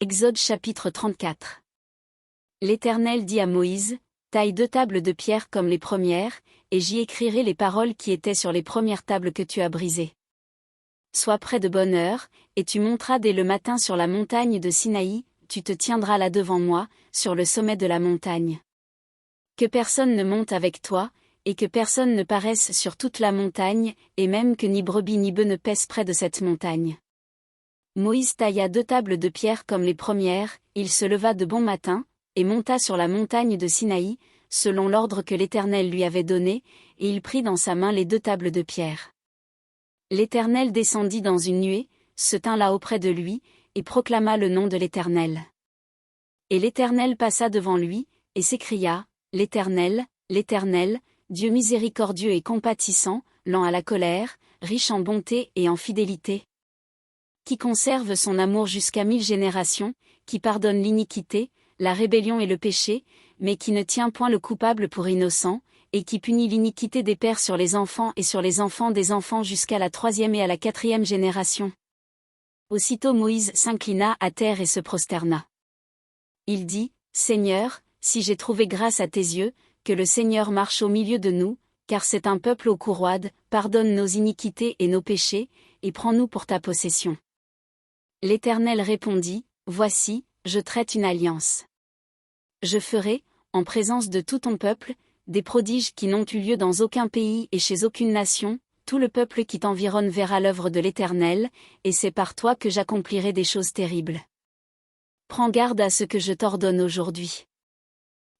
Exode chapitre 34. L'Éternel dit à Moïse, taille 2 tables de pierre comme les premières, et j'y écrirai les paroles qui étaient sur les premières tables que tu as brisées. Sois prêt de bonne heure, et tu monteras dès le matin sur la montagne de Sinaï, tu te tiendras là devant moi, sur le sommet de la montagne. Que personne ne monte avec toi, et que personne ne paraisse sur toute la montagne, et même que ni brebis ni bœufs ne paissent près de cette montagne. Moïse tailla 2 tables de pierre comme les premières, il se leva de bon matin, et monta sur la montagne de Sinaï, selon l'ordre que l'Éternel lui avait donné, et il prit dans sa main les 2 tables de pierre. L'Éternel descendit dans une nuée, se tint là auprès de lui, et proclama le nom de l'Éternel. Et l'Éternel passa devant lui, et s'écria, L'Éternel, l'Éternel, Dieu miséricordieux et compatissant, lent à la colère, riche en bonté et en fidélité, qui conserve son amour jusqu'à 1000 générations, qui pardonne l'iniquité, la rébellion et le péché, mais qui ne tient point le coupable pour innocent, et qui punit l'iniquité des pères sur les enfants et sur les enfants des enfants jusqu'à la 3e et à la 4e génération. Aussitôt Moïse s'inclina à terre et se prosterna. Il dit, Seigneur, si j'ai trouvé grâce à tes yeux, que le Seigneur marche au milieu de nous, car c'est un peuple au cou roide, pardonne nos iniquités et nos péchés, et prends-nous pour ta possession. L'Éternel répondit, Voici, je traite une alliance. Je ferai, en présence de tout ton peuple, des prodiges qui n'ont eu lieu dans aucun pays et chez aucune nation, tout le peuple qui t'environne verra l'œuvre de l'Éternel, et c'est par toi que j'accomplirai des choses terribles. Prends garde à ce que je t'ordonne aujourd'hui.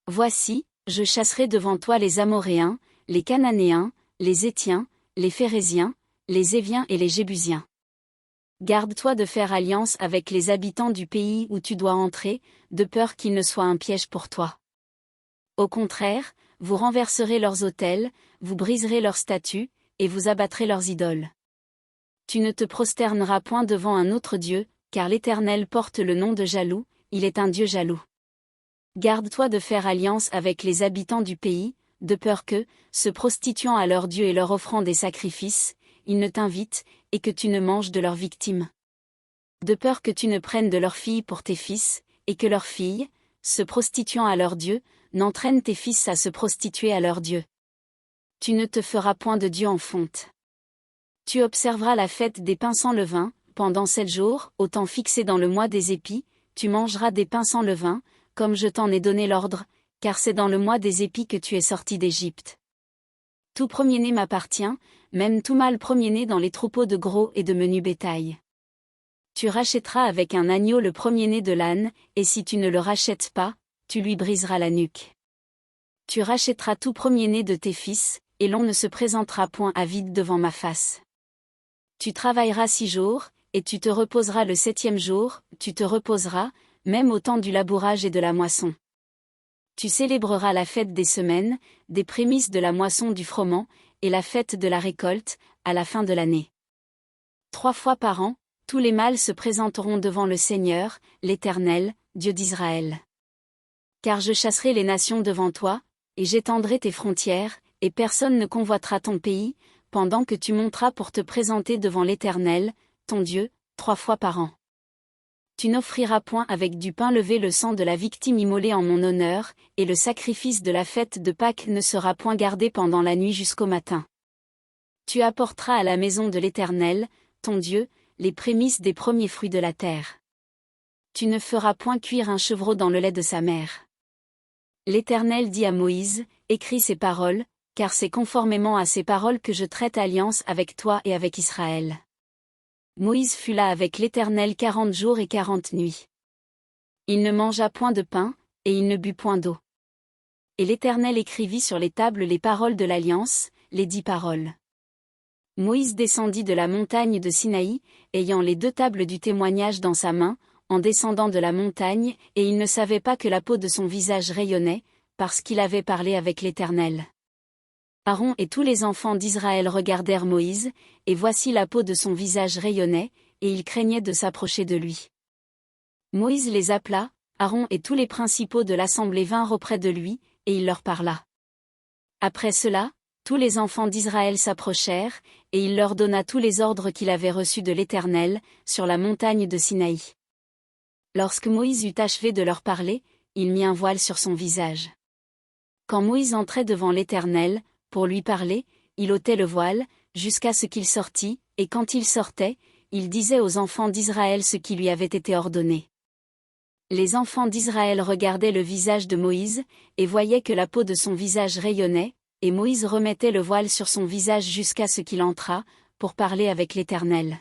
Voici, je chasserai devant toi les Amoréens, les Cananéens, les Héthiens, les Phéréziens, les Éviens et les Jébusiens. Garde-toi de faire alliance avec les habitants du pays où tu dois entrer, de peur qu'ils ne soient un piège pour toi. Au contraire, vous renverserez leurs autels, vous briserez leurs statues, et vous abattrez leurs idoles. Tu ne te prosterneras point devant un autre Dieu, car l'Éternel porte le nom de jaloux, il est un Dieu jaloux. Garde-toi de faire alliance avec les habitants du pays, de peur que, se prostituant à leurs dieux et leur offrant des sacrifices, ils ne t'invitent, et que tu ne manges de leurs victimes. De peur que tu ne prennes de leurs filles pour tes fils, et que leurs filles, se prostituant à leurs dieux, n'entraînent tes fils à se prostituer à leurs dieux. Tu ne te feras point de Dieu en fonte. Tu observeras la fête des pains sans levain, pendant 7 jours, au temps fixé dans le mois des épis, tu mangeras des pains sans levain, comme je t'en ai donné l'ordre, car c'est dans le mois des épis que tu es sorti d'Égypte. Tout premier-né m'appartient, même tout mâle premier-né dans les troupeaux de gros et de menu bétail. Tu rachèteras avec un agneau le premier-né de l'âne, et si tu ne le rachètes pas, tu lui briseras la nuque. Tu rachèteras tout premier-né de tes fils, et l'on ne se présentera point à vide devant ma face. Tu travailleras 6 jours, et tu te reposeras le 7e jour, tu te reposeras, même au temps du labourage et de la moisson. Tu célébreras la fête des semaines, des prémices de la moisson du froment, et la fête de la récolte, à la fin de l'année. 3 fois par an, tous les mâles se présenteront devant le Seigneur, l'Éternel, Dieu d'Israël. Car je chasserai les nations devant toi, et j'étendrai tes frontières, et personne ne convoitera ton pays, pendant que tu monteras pour te présenter devant l'Éternel, ton Dieu, 3 fois par an. Tu n'offriras point avec du pain levé le sang de la victime immolée en mon honneur, et le sacrifice de la fête de Pâques ne sera point gardé pendant la nuit jusqu'au matin. Tu apporteras à la maison de l'Éternel, ton Dieu, les prémices des premiers fruits de la terre. Tu ne feras point cuire un chevreau dans le lait de sa mère. L'Éternel dit à Moïse, écris ces paroles, car c'est conformément à ces paroles que je traite alliance avec toi et avec Israël. Moïse fut là avec l'Éternel 40 jours et 40 nuits. Il ne mangea point de pain, et il ne but point d'eau. Et l'Éternel écrivit sur les tables les paroles de l'alliance, les 10 paroles. Moïse descendit de la montagne de Sinaï, ayant les 2 tables du témoignage dans sa main, en descendant de la montagne, et il ne savait pas que la peau de son visage rayonnait, parce qu'il avait parlé avec l'Éternel. Aaron et tous les enfants d'Israël regardèrent Moïse, et voici la peau de son visage rayonnait, et ils craignaient de s'approcher de lui. Moïse les appela, Aaron et tous les principaux de l'assemblée vinrent auprès de lui, et il leur parla. Après cela, tous les enfants d'Israël s'approchèrent, et il leur donna tous les ordres qu'il avait reçus de l'Éternel, sur la montagne de Sinaï. Lorsque Moïse eut achevé de leur parler, il mit un voile sur son visage. Quand Moïse entrait devant l'Éternel, pour lui parler, il ôtait le voile, jusqu'à ce qu'il sortît, et quand il sortait, il disait aux enfants d'Israël ce qui lui avait été ordonné. Les enfants d'Israël regardaient le visage de Moïse, et voyaient que la peau de son visage rayonnait, et Moïse remettait le voile sur son visage jusqu'à ce qu'il entrât, pour parler avec l'Éternel.